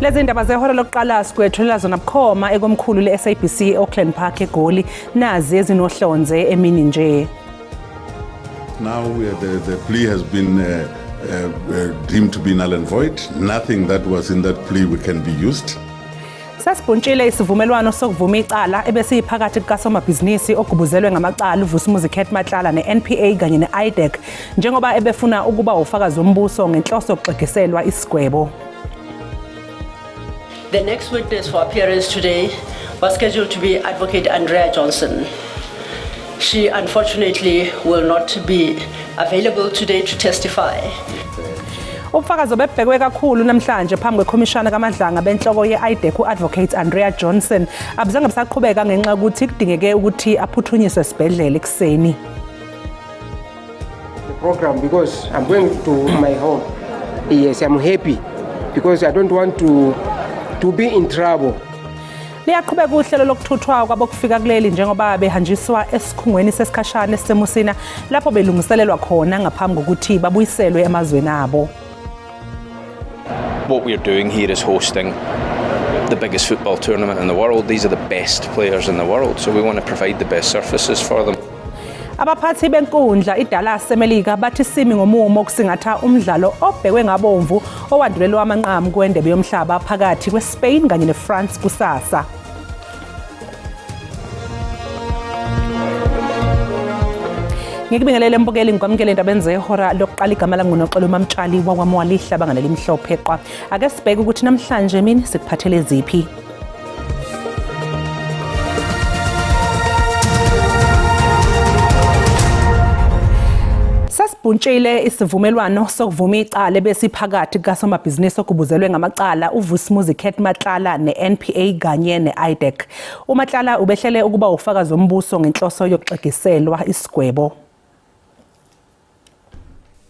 Lezi ndaba zehora lokuqala sikwethulela zona bukhoma ekomkhulu le-SABC Auckland Park eGoli nazi ezinohlonze emini nje. Now the plea has been deemed to be null and void. Nothing that was in that plea can be used. Sasibhuntshile isivumelwano sokuvuma icala ebesiyiphakathi kukaSomabhizinisi ogubuzelwe ngamacala uVusumuzi Khet Matlala neNPA kanye neIDEC njengoba ebefuna ukuba ufakazi wombuso ngenhloso yokuxegiselwa isigwebo. The next witness for appearance today was scheduled to be Advocate Andrea Johnson. She unfortunately will not be available today to testify. Ubufakazi obebhekwe kakhulu namhlanje phambi kwekhomishana kaMadlanga benhloko ye-IDEC uAdvocate Andrea Johnson abuzange busaqhubeka ngenxa yokuthi kudingeke ukuthi aphuthunyiswe esibhedlela ekuseni. The program because I'm going to my home. Yes, I'm happy because I don't want to be in trouble. Liyaqhubeka uhlelo lokuthuthwa kwabokufika kuleli njengoba behanjiswa esikhungweni sesikhashana esisemusina lapho belungiselelwa khona ngaphambi kokuthi babuyiselwe emazweni abo. What we're doing here is hosting the biggest football tournament in the world. These are the best players in the world, so we want to provide the best surfaces for them. Abaphathi benkundla iDallas eMelika bathi simi ngomumo okusingatha umdlalo obhekwe ngabomvu owandulelwa amanqamu kwendebe yomhlaba phakathi kweSpain kanye neFrance kusasa. Ngikubingelele mbukeli ngikwamukele indaba zehora lokuqala igama langunoxolo uMamtshali wakwamwalihla banganeli mhlophe qwa. Ake sibheke ukuthi namhlanje mina sikuphathele ziphi. Sasibhuntshile isivumelwano sokuvuma icala besiphakathi kukaSomabhizinisi ogubuzelwe ngamacala uVusumuzi Khet Matlala neNPA kanye neIDEC. uMatlala ubehlele ukuba ufakazi wombuso ngenhloso yokuxegiselwa isigwebo.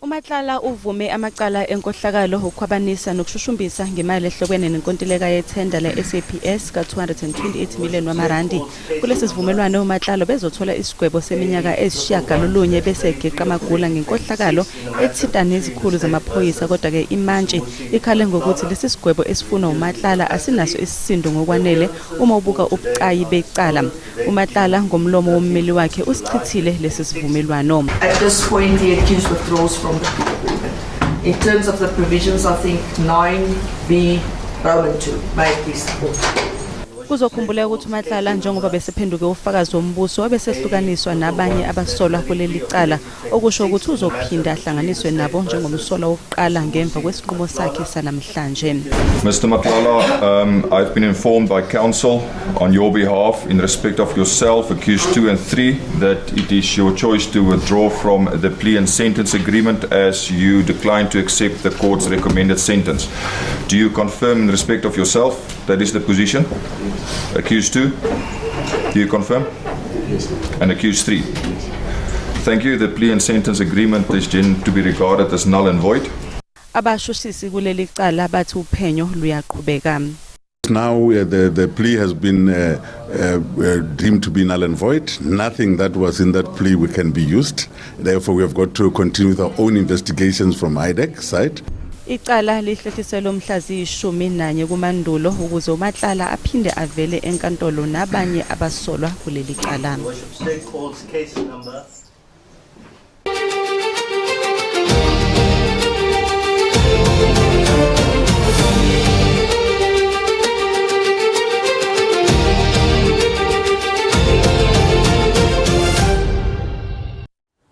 uMatlala uvume amacala enkohlakalo ukukhwabanisa nokushushumbisa ngemali ehlobene nenkontileka yethenda le-SAPS ka-228 million wamarandi. Kulesi sivumelwano uMatlala bezothola isigwebo seminyaka ezishiyagalolunye bese egeqa amagula ngenkohlakalo ethinta nezikhulu zamaphoyisa kodwa-ke imantshi ikhale ngokuthi lesi sigwebo esifuna uMatlala asinaso isisindo ngokwanele uma ubuka ubucayi becala. uMatlala ngomlomo wommeli wakhe usichithile lesi sivumelwano. At this point the accused withdraws from the agreement. In terms of the provisions, I think 9B Roman 2 might be supported. Kuzokhumbuleka ukuthi uMatlala njengoba besephenduke ufakazi wombuso wabesehlukaniswa nabanye abasolwa kuleli cala okusho ukuthi uzophinda ahlanganiswe nabo njengomsolwa wokuqala ngemva kwesiqumo sakhe sanamhlanje. Mr. Matlala, I've been informed by counsel on your behalf in respect of yourself, accused 2 and 3, that it is your choice to withdraw from the plea and sentence agreement as you decline to accept the court's recommended sentence. Do you confirm in respect of yourself that is the position? Accused 2, do you confirm? Yes. And accused 3? Thank you. The plea and sentence agreement is to be regarded as null and void. Abashushisi kuleli cala bathi uphenyo luyaqhubeka. Now the plea has been deemed to be null and void. Nothing that was in that plea can be used. Therefore, we have got to continue with our own investigations from IDEC side. Icala lihlehliselwe mhla ziyi-11 kuMandulo ukuze uMatlala aphinde avele enkantolo nabanye abasolwa kuleli cala.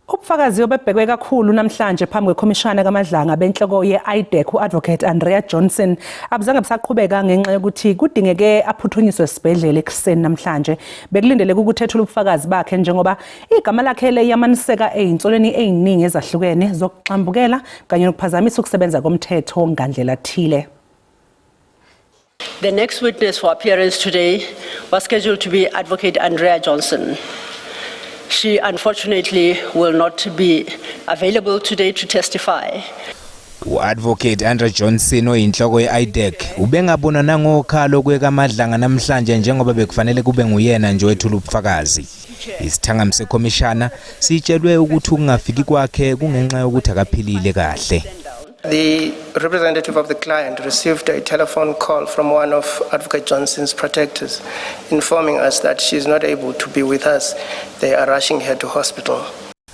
Ubufakazi obebhekwe kakhulu namhlanje phambi kwekhomishana kaMadlanga benhloko ye-IDEC uAdvocate Andrea Johnson abuzange busaqhubeka ngenxa yokuthi kudingeke aphuthunyiswe esibhedlela ekuseni namhlanje. Bekulindeleke ukuthethula ubufakazi bakhe njengoba igama lakhe liyamaniseka eyinsolweni eziningi ezahlukene zokuxambukela kanye nokuphazamisa ukusebenza komthetho ngandlela thile. The next witness for appearance today was scheduled to be Advocate Andrea Johnson. She unfortunately will not be available today to testify. uAdvocate Andrea Johnson oyinhloko yeIDEC ubengabona nangokhalo kwekaMadlanga namhlanje njengoba bekufanele kube nguyena nje wethula ubufakazi. Isithangami sekhomishana sitshelwe ukuthi ukungafiki kwakhe kungenxa yokuthi akaphilile kahle. The representative of the client received a telephone call from one of Advocate Johnson's protectors informing us that she is not able to be with us. They are rushing her to hospital.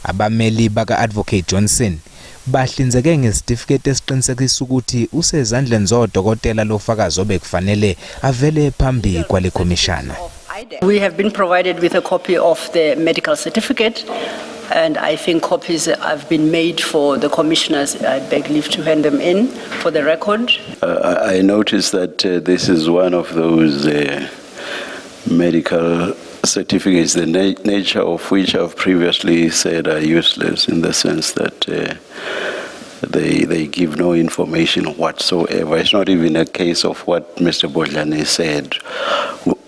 Abameli baka Advocate Johnson bahlinzeke ngesitifiketi esiqinisekisa ukuthi usezandleni zodokotela lofakazi obekufanele avele phambi kwale komishana. We have been provided with a copy of the medical certificate, and I think copies have been made for the commissioners. I beg leave to hand them in for the record. I noticed that this is one of those medical certificates, the nature of which I've previously said are useless in the sense that they give no information whatsoever. It's not even a case of what Mr. Bodlane said,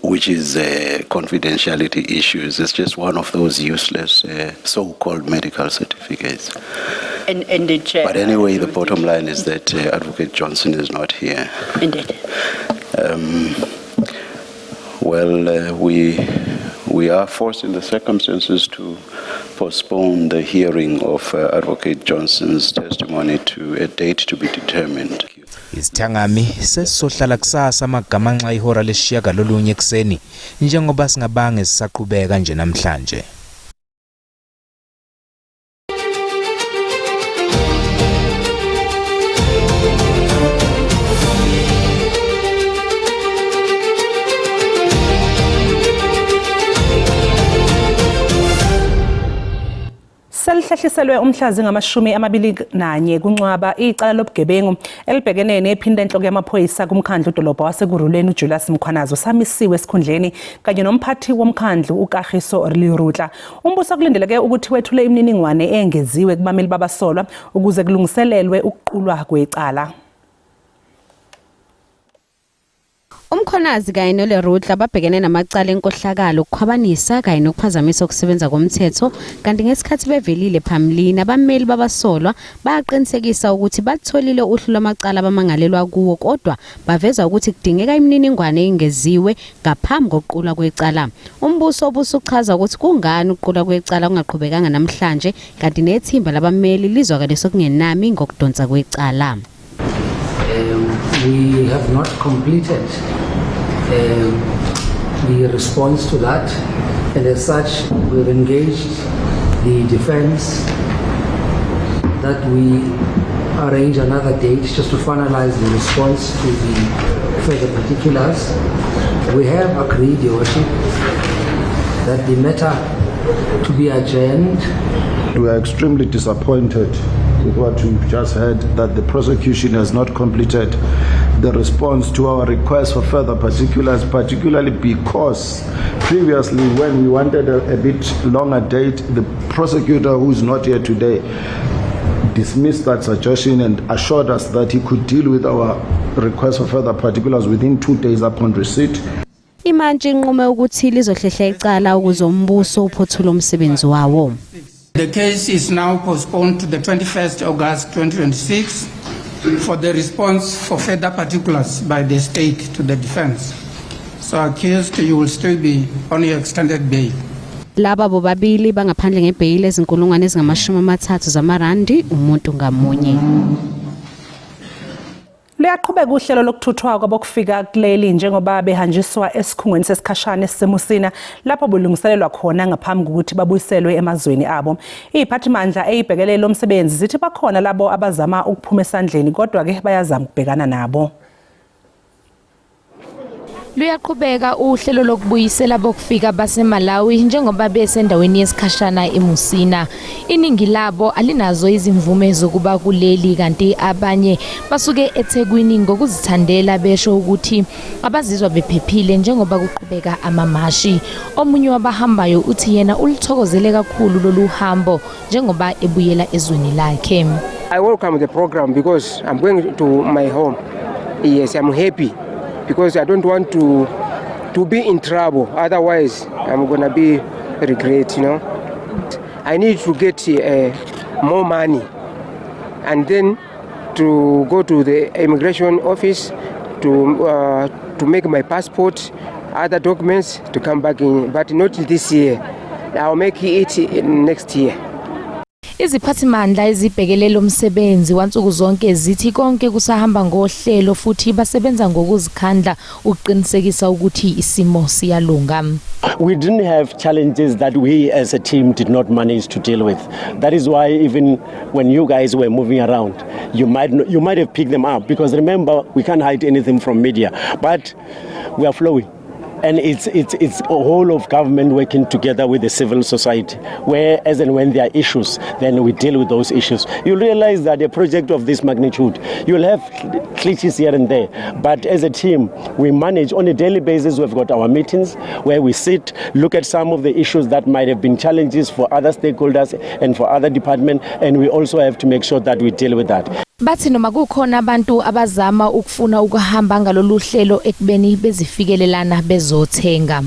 which is confidentiality issues. It's just one of those useless so-called medical certificates. Indeed, Chair. But anyway, the bottom line is that Advocate Johnson is not here. Indeed. We are forced in the circumstances to postpone the hearing of Advocate Johnson's testimony to a date to be determined. Isithangami sesizohlala kusasa amagama nxa ihora lesishiyagalolunye ekuseni njengoba singabange sisaqhubeka nje namhlanje. Selihlehliselwe umhlazi ngama-21 kuNcwaba icala lobugebengu elibhekene nephinda enhloko yamaphoyisa kumkhandlu dolobha wasekuruleni uJulius Mkhwanazo samisiwe esikhundleni kanye nomphathi womkhandlu uKagiso Lirutla. Umbuso kulindeleke ukuthi wethule imininingwane engeziwe kubameli babasolwa ukuze kulungiselelwe ukuqulwa kwecala. Umkhonazi kanye noLerutla babhekene namacala enkohlakalo ukukhwabanisa kanye nokuphazamisa ukusebenza komthetho kanti ngesikhathi bevelile phambilini abameli babasolwa bayaqinisekisa ukuthi batholile uhlu lwamacala abamangalelwa kuwo kodwa baveza ukuthi kudingeka imininingwane engeziwe ngaphambi kokuqulwa kwecala. Umbuso obusuchaza ukuthi kungani ukuqulwa kwecala kungaqhubekanga namhlanje kanti nethimba labameli lizwakale sokungenami ngokudonsa kwecala. We have not completed the response to that, and as such we've engaged the defense that we arrange another date just to finalize the response to the further particulars. We have agreed, Your Worship, that the matter to be adjourned. We are extremely disappointed with what we've just heard, that the prosecution has not completed the response to our request for further particulars, particularly because previously when we wanted a bit longer date, the prosecutor, who is not here today, dismissed that suggestion and assured us that he could deal with our request for further particulars within 2 days upon receipt. Imanje inqume ukuthi lizohlehla icala ukuze umbuso uphothule umsebenzi wawo. The case is now postponed to the 21st August 2026 for the response for further particulars by the state to the defense. So accused, you will still be on your extended bail. Laba bobabili bangaphandle ngebail ezinkulungwane ezingama-30 zamarandi umuntu ngamunye. Liyaqhubeka uhlelo lokuthuthwa kwabokufika kuleli njengoba behanjiswa esikhungweni sesikhashana esisemusina lapho bulungiselelwa khona ngaphambi kokuthi babuyiselwe emazweni abo. Iziphathimandla ezibhekele lo msebenzi zithi bakhona labo abazama ukuphuma esandleni kodwa ke bayazama ukubhekana nabo. Luyaqhubeka uhlelo lokubuyisela bokufika baseMalawi njengoba besendaweni yesikhashana eMusina. Iningi labo alinazo izimvume zokuba kuleli kanti abanye basuke eThekwini ngokuzithandela besho ukuthi abazizwa bephephile njengoba kuqhubeka amamashi. Omunye wabahambayo uthi yena ulithokozele kakhulu lolu hambo njengoba ebuyela ezweni lakhe. I welcome the program because I'm going to my home. Yes, I'm happy. Because I don't want to be in trouble. Otherwise, I'm gonna be regret. I need to get more money, and then to go to the immigration office to make my passport, other documents to come back in. But not this year. I'll make it next year. Iziphathimandla ezibhekelele umsebenzi wansuku zonke zithi konke kusahamba ngohlelo futhi basebenza ngokuzikhandla ukuqinisekisa ukuthi isimo siyalunga. We didn't have challenges that we as a team did not manage to deal with. That is why even when you guys were moving around, you might have picked them up, because remember, we can't hide anything from media, but we are flowing. And it's a whole of government working together with the civil society, where as and when there are issues, then we deal with those issues. You'll realize that a project of this magnitude, you'll have glitches here and there, but as a team, we manage on a daily basis. We've got our meetings where we sit, look at some of the issues that might have been challenges for other stakeholders and for other departments, and we also have to make sure that we deal with that. Bathi noma kukhona abantu abazama ukufuna ukuhamba ngalolu hlelo ekubeni bezifikelelana bezothenga.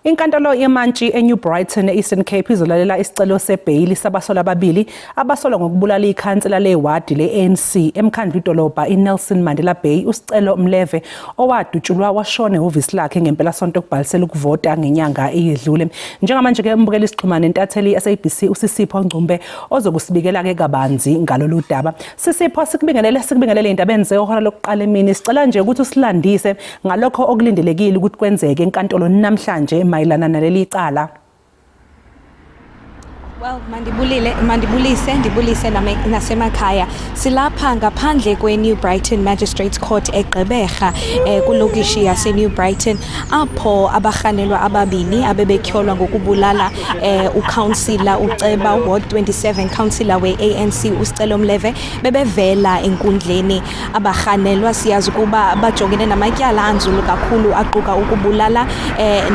Inkantolo yemantshi eNew Brighton eEastern Cape izolalela isicelo sebhayili sabasolwa ababili abasolwa ngokubulala ikhansela lewadi le-ANC emkhandlu idolobha iNelson Mandela Bay usicelo Mleve owadutshulwa washona ehhovisi lakhe ngempela sonto ukubhalisela ukuvota ngenyanga eyedlule. Njengamanje ke umbukeli isixhumane ntatheli SABC uSisipho Ngcumbe ozokusibikela ke kabanzi ngalolu daba. Sisipho sikubingelele indaba enze ohora lokuqala emini sicela nje ukuthi usilandise ngalokho okulindelekile ukuthi kwenzeke enkantolo namhlanje mayelana naleli cala. Well, ndibulise nasemakhaya. Silapha ngaphandle kweNew Brighton Magistrates Court eGqeberha kulokishi yaseNew Brighton apho abahanelwa ababini abebetyholwa ngokubulala uCouncillor uCeba Ward 27 Councillor we-ANC uSicelo Mleve bebevela enkundleni. Abahanelwa siyazi ukuba bajongene namatyala anzulu kakhulu aquka ukubulala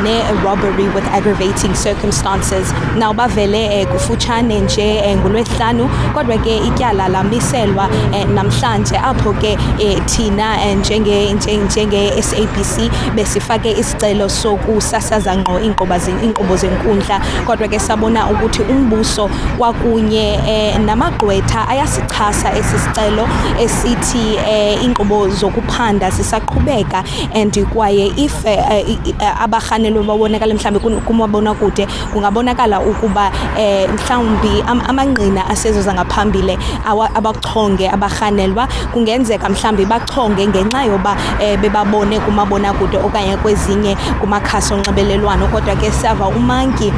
ne-robbery with aggravating circumstances. Now bavele kufutshane nje ngolwesihlanu kodwa ke ityala lamiselwa namhlanje apho ke thina njenge SABC besifake isicelo sokusasaza ngqo inkqubo zenkundla kodwa ke sabona ukuthi umbuso kwakunye namagqwetha ayasichasa esisicelo esithi inkqubo zokuphanda sisaqhubeka and kwaye if abahanelwe babonakala mhlambe kumabona kude kungabonakala ukuba mhlawumbi amangqina asezoza ngaphambili abachonge abahanelwa kungenzeka mhlawumbi bachonge ngenxa yoba bebabone kumabona kude okanye kwezinye kumakhasi onxibelelwano kodwa ke sava umanki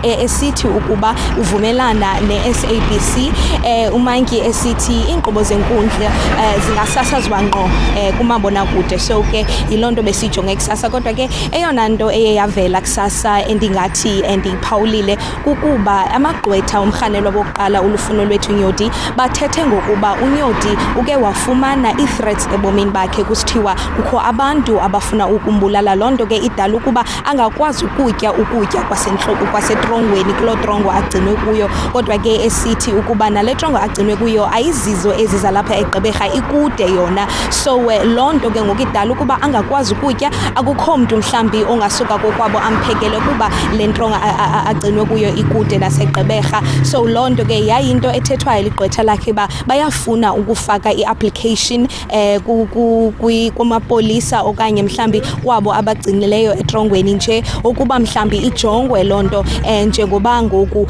esithi ukuba uvumelana ne-SABC umanki esithi inkqubo zenkundla zingasasazwa ngqo kumabona kude so ke yilonto besijonge kusasa kodwa ke eyona nto eyavela kusasa endingathi endiphawulile ukuba amagqwetha omhanelwa bokuqala ulufuno lwethu Nyoti bathethe ngokuba uNyoti uke wafumana i-threats ebomini bakhe kusithiwa kukho abantu abafuna ukumbulala lonto ke idala ukuba angakwazi ukutya trongweni kulo trongo agcinwe kuyo kodwa ke esithi ukuba nale trongo agcinwe kuyo ayizizo ezizalapha eGqeberha ikude yona so lonto ke ngokidala ukuba angakwazi ukutya akukho umuntu mhlambi ongasuka kokwabo amphekele kuba le trongo agcinwe kuyo ikude naseGqeberha so lonto ke yayinto ethethwayo ligqwetha lakhe bayafuna ukufaka iapplication kumapolisa okanye mhlambi kwabo abagcinileyo etrongweni nje ukuba mhlambi ijongwe lonto njengoba ngoku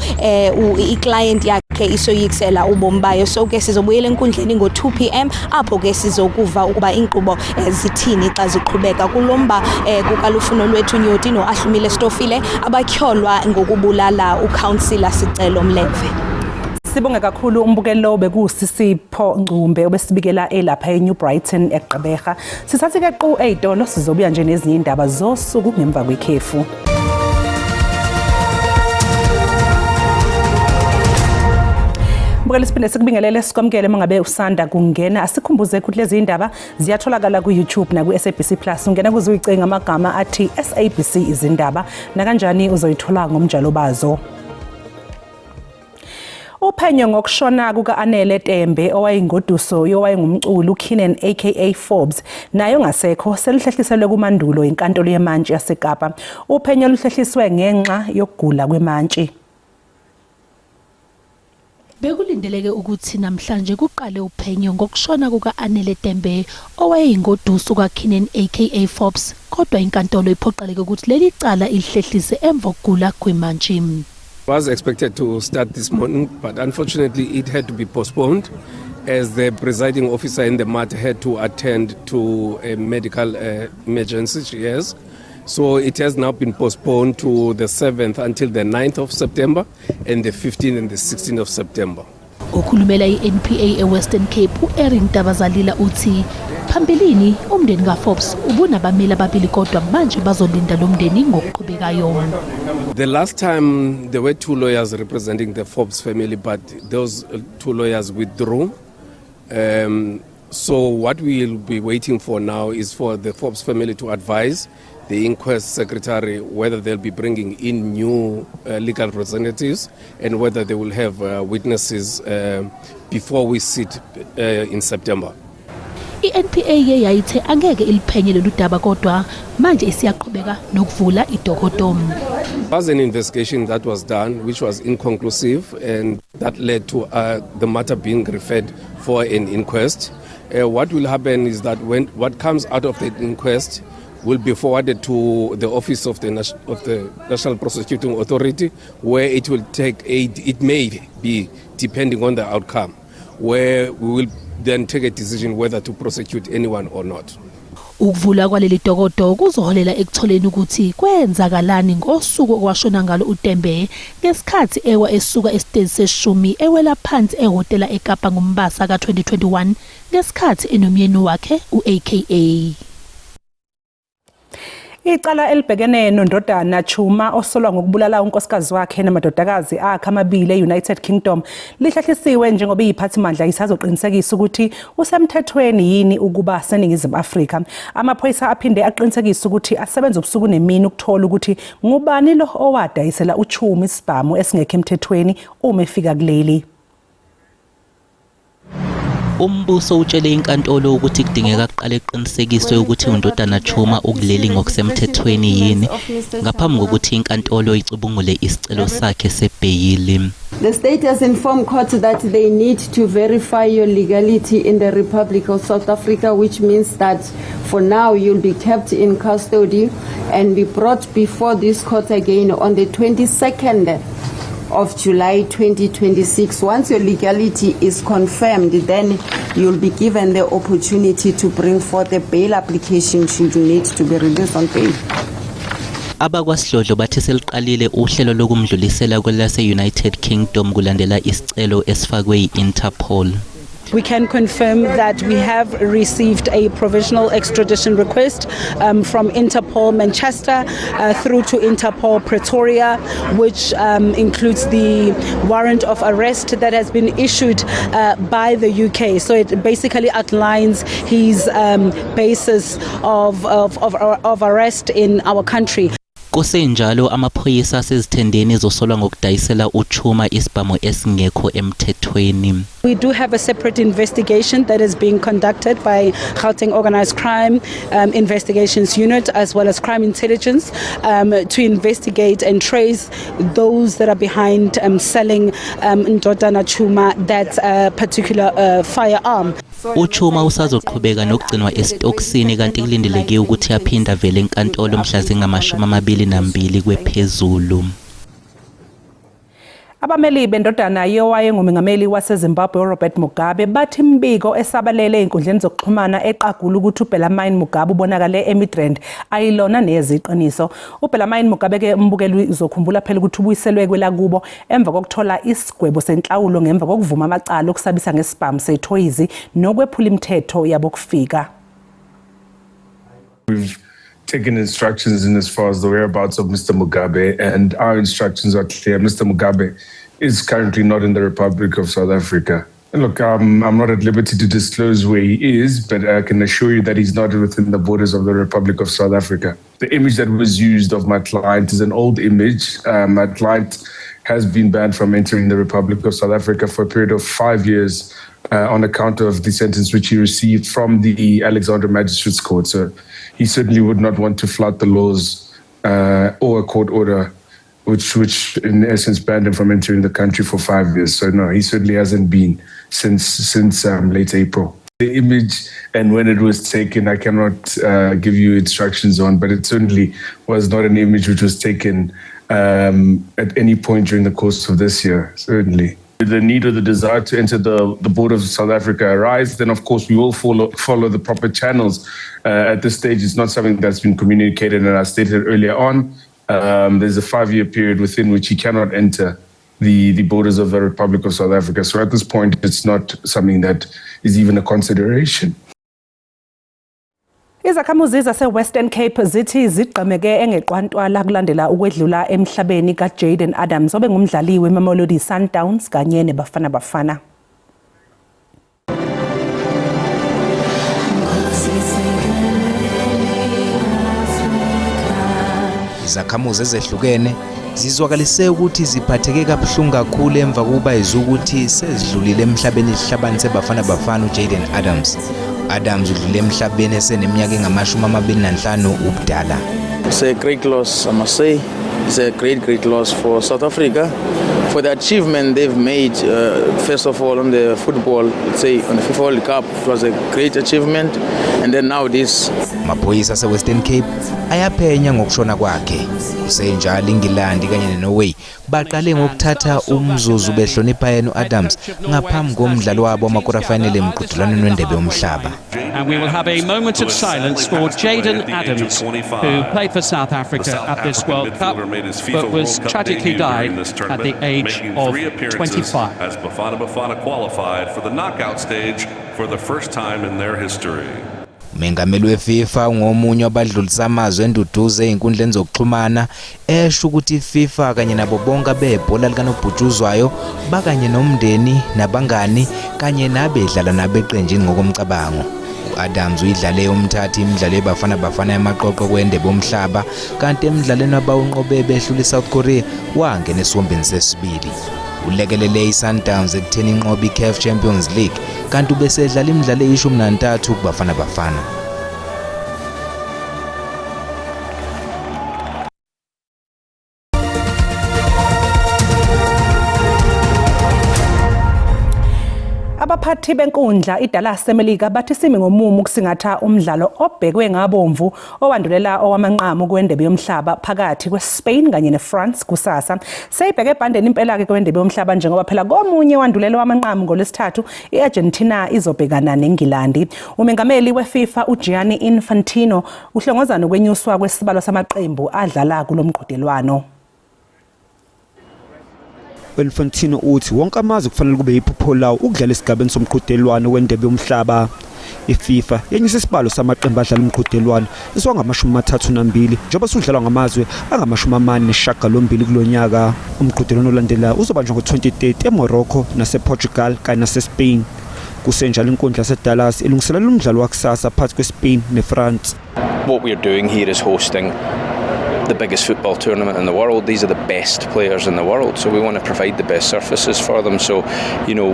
iclient yakhe isoyikisela ubomi bayo so ke sizobuyela enkundleni ngo-2 PM apho ke sizokuva ukuba inkqubo zithini xa ziqhubeka kulomba kukalufuno lwethu Nyoti noAhlumile Stofile abatyholwa ngokubulala uCouncillor Sicelo Mleve. Sibonge kakhulu umbukelo bekusisipho Ngcumbe obesibikela elapha eNew Brighton eGqeberha. Sisathi ke qu eyitolo sizobuya nje nezinye indaba zosuku ngemva kwekhefu. Mbukeli siphinde sikubingelele sikwamukele mangabe usanda kungena asikhumbuze ukuthi lezi indaba ziyatholakala ku-YouTube na ku-SABC Plus ungena kuzicinga amagama athi SABC izindaba na kanjani uzoyithola ngomnjalo bazo. Uphenyo ngokushona kuka-Anele Tembe owayingoduso yowayengumculi uKeenan aka Forbes nayo ngasekho seluhlehliselwe kumandulo inkantolo yemantshi yaseKapa. Uphenyo luhlehliswe ngenxa yokugula kwemantshi. Bekulindeleke ukuthi namhlanje kuqale uphenyo ngokushona kuka-Anele Tembe owayeyingoduso kaKeenan aka Forbes kodwa inkantolo iphoqeleke ukuthi leli cala ilihlehlise emva kokugula kwemantshi. Was expected to start this morning, but unfortunately it had to be postponed as the presiding officer in the matter had to attend to a medical emergency she has. So it has now been postponed to the 7th until the 9th of September and the 15th and the 16th of September. Ukhulumela i-NPA eWestern Cape uErin Tabazalila uthi phambilini umndeni kaForbes ubunabameli ababili kodwa manje bazolinda lo mndeni ngokuqhubekayo. The last time there were 2 lawyers representing the Forbes family, but those 2 lawyers withdrew. So what we'll be waiting for now is for the Forbes family to advise the inquest secretary whether they'll be bringing in new legal representatives and whether they will have witnesses before we sit in September. I-NPA yayithe angeke iliphenye lolu daba kodwa manje isiyaqhubeka nokuvula idokodo. There was an investigation that was done which was inconclusive and that led to the matter being referred for an inquest. What will happen is that when what comes out of the inquest will be forwarded to the office of the National Prosecuting Authority, where it will it may be, depending on the outcome, where we will then take a decision whether to prosecute anyone or not. Ukuvula kwaleli dokodo kuzoholela ekutholeni ukuthi kwenzakalani ngosuku okwashona ngalo uTembe ngesikhathi ewa esuka esiteji seshumi ewela phansi ehotela eKapa ngoMbasa ka2021 ngesikhathi enomyeni wakhe uAKA. Icala elibhekene noNdodana Chuma osolwa ngokubulala unkosikazi wakhe namadodakazi akhe amabili eUnited Kingdom lihlahlisiwe njengoba iyiphathimandla isazoqinisekisa ukuthi usemthethweni yini ukuba seningizimu Afrika. Amaphoyisa aphinde aqinisekisa ukuthi asebenza ubusuku nemini ukuthola ukuthi ngubani lo owadayisela uChuma isibhamu esingekho emthethweni uma efika kuleli. Umbuso utshele inkantolo ukuthi kudingeka kuqale eqinisekiswe ukuthi uNdodana Chuma ukuleli ngokusemthethweni yini ngaphambi kokuthi inkantolo icubungule isicelo sakhe sebheyili. The state has informed court that they need to verify your legality in the Republic of South Africa, which means that for now you'll be kept in custody and be brought before this court again on the 22nd of July 2026. Once your legality is confirmed, then you'll be given the opportunity to bring forth a bail application should you need to be released on bail. AbakwaSidlodlo bathi seliqalile uhlelo lokumdlulisela kwelase-United Kingdom kulandela isicelo esifakwe yi-Interpol. We can confirm that we have received a provisional extradition request from Interpol Manchester through to Interpol Pretoria, which includes the warrant of arrest that has been issued by the UK. So it basically outlines his basis of arrest in our country. Kusenjalo amaphoyisa asezithendeni ezosolwa ngokudayisela uChuma isibhamu esingekho emthethweni. We do have a separate investigation that is being conducted by Gauteng Organised Crime Investigations Unit as well as Crime Intelligence to investigate and trace those that are behind selling Ndodana Chuma that particular firearm. uChuma usazoqhubeka nokugcinwa esitoksini kanti kulindeleke ukuthi aphinde avele enkantolo mhla zingama-22 kwephezulu. Abameli bendodana yowayengumengameli waseZimbabwe uRobert Mugabe bathi imbiko esabalele einkundleni zokuxhumana eqagula ukuthi uBellarmine Mugabe ubonakale eMidrand ayilona neziqiniso. uBellarmine Mugabe ke umbukeli uzokhumbula phela ukuthi ubuyiselwe kwelakubo emva kokuthola isigwebo senhlawulo ngemva kokuvuma amacala okusabisa ngesibhamu sethoyizi nokwephula imithetho yabo kufika. Taken instructions in as far as the whereabouts of Mr. Mugabe, and our instructions are clear. Mr. Mugabe is currently not in the Republic of South Africa. And look, I'm not at liberty to disclose where he is, but I can assure you that he's not within the borders of the Republic of South Africa. The image that was used of my client is an old image. My client has been banned from entering the Republic of South Africa for a period of 5 years on account of the sentence which he received from the Alexandra Magistrates Court. So he certainly would not want to flout the laws or a court order which in essence banned him from entering the country for 5 years. So no, he certainly hasn't been since late April. The image and when it was taken, I cannot give you instructions on, but it certainly was not an image which was taken at any point during the course of this year, certainly. The need or the desire to enter the borders of South Africa arise, then of course we will follow the proper channels. At this stage, it's not something that's been communicated, and I stated earlier on, there's a 5-year period within which he cannot enter the borders of the Republic of South Africa. So at this point, it's not something that is even a consideration. Izakhamuzi zase-Western Cape zithi zigqemeke engeqwantwala kulandela ukwedlula emhlabeni kaJayden Adams obengumdlali weMamelodi Sundowns kanye neBafana Bafana. Izakhamuzi ezehlukene zizwakalise ukuthi ziphatheke kabuhlungu kakhulu emva kokuba izukuthi sezidlulile emhlabeni isihlabani seBafana Bafana uJayden Adams. Adams udlule emhlabeni eseneminyaka engama-25 ubudala. It's a great loss, I must say. It's a great loss for South Africa, for the achievement they've made. First of all, on the football, let's say on the FIFA World Cup, it was a great achievement, and then now this. Amaphoyisa ase-Western Cape ayaphenya ngokushona kwakhe. Kusenjalo iNgilandi kanye neNorway baqale ngokuthatha umzuzu behlonipha yena Adams ngaphambi komdlalo wabo wamakwartafinal emqhudelwaneni wendebe yomhlaba. And we will have a moment of silence for Jayden Adams, who played for South Africa at this World Cup, but was tragically died at the age of 25. As Bafana Bafana qualified for the knockout stage for the first time in their history. Umengameli weFIFA ngomunye wabadlulisa amazwe enduduze einkundleni zokuxhumana esho ukuthi iFIFA kanye nabo bonke abebhola likanobhutshuzwayo bakanye nomndeni nabangani kanye nabedlala nabeqenjini ngokomcabango. Adams uyidlale umthathi imidlalo yeBafana Bafana yamaqoqo kwendebe yomhlaba kanti emidlalweni abawunqobe behlula iSouth Korea wangena esiwombeni sesibili. Ulekelele iSundowns ekutheni inqobe iCAF Champions League kanti ubesedlala imidlalo eyishumi-nantathu kuBafana Bafana. Abaphathi benkundla iDallas eMelika bathi simi ngomumo ukusingatha umdlalo obhekwe ngabomvu owandulela owamanqamu kwendebe yomhlaba phakathi kweSpain kanye neFrance kusasa. Seyibheke ebhandeni impela ke kwendebe yomhlaba njengoba phela komunye wandulela owamanqamu ngolesithathu iArgentina izobhekana neNgilandi. Umengameli weFIFA uGianni Infantino uhlongozana nokwenyuswa kwesibalo samaqembu adlala kulomqhudelwano. Infantino uthi wonke amazwe kufanele kube yiphupho lawo ukudlala esigabeni somqhudelwano wendebe yomhlaba. iFIFA yenyusa isibalo samaqembu adlala umqhudelwano eswanga32 njengoba sudlalwa ngamazwe angama-48 kulonyaka. Umqhudelwano olandela uzobanjwa ngo-2030 eMorocco nasePortugal kanye naseSpain. Kusenjalo inkundla yaseDallas ilungiselela umdlalo wakusasa phakathi kweSpain neFrance. What we're doing here is hosting the biggest football tournament in the world. These are the best players in the world, so we want to provide the best surfaces for them. So, you know,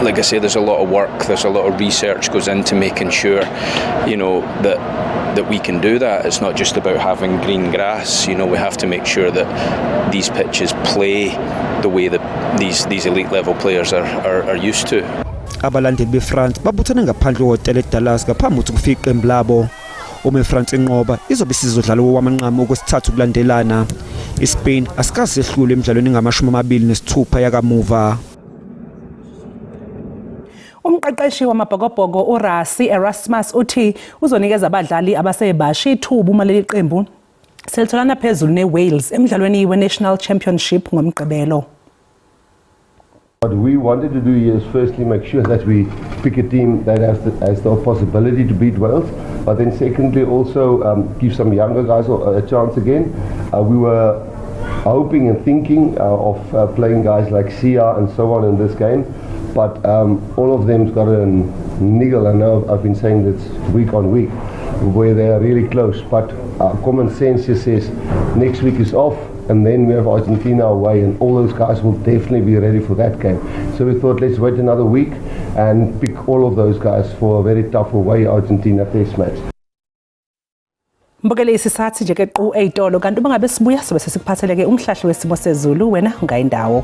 like I say, there's a lot of work, there's a lot of research goes into making sure, you know, that we can do that. It's not just about having green grass. You know, we have to make sure that these pitches play the way that these elite level players are used to. Abalandeli beFrance babuthana ngaphandle kwehotela eDallas ngaphambi kokuthi kufike iqembu labo. Uma iFrance inqoba izobe isizodlala owamanqamu okwesithathu kulandelana. iSpain asikaze sehlule emidlalweni engama-26 yakamuva. Umqeqeshi wamabhokobhoko uRassie Erasmus uthi uzonikeza abadlali abasebasha ithuba uma leli qembu selitholana phezulu neWales emidlalweni weNational Championship ngomgqibelo. What we wanted to do here is firstly make sure that we pick a team that has the possibility to beat Wales, but then secondly also give some younger guys a chance again. We were hoping and thinking of playing guys like Sia and so on in this game, but all of them's got a niggle. I know I've been saying this week on week, where they are really close, but common sense just says next week is off. And then we have Argentina away, and all those guys will definitely be ready for that game. So we thought, let's wait another week and pick all of those guys for a very tough away Argentina test match. Mbukele isisathi nje ke qhu eyitolo kanti uma ngabe sibuya sobe sesikuphatheleke umhlahlo wesimo sezulu wena ungayindawo.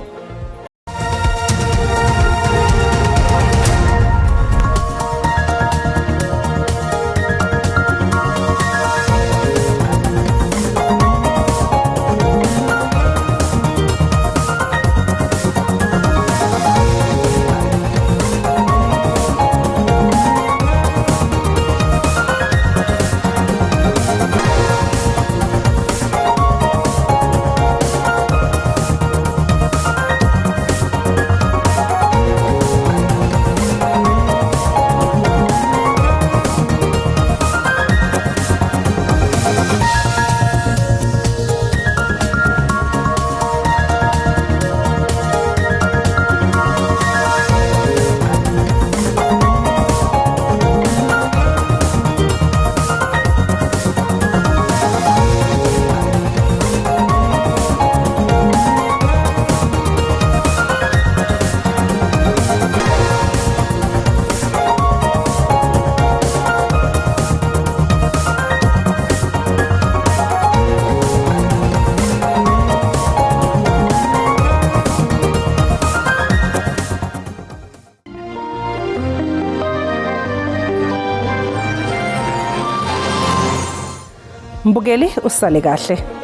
mbukeli usale kahle.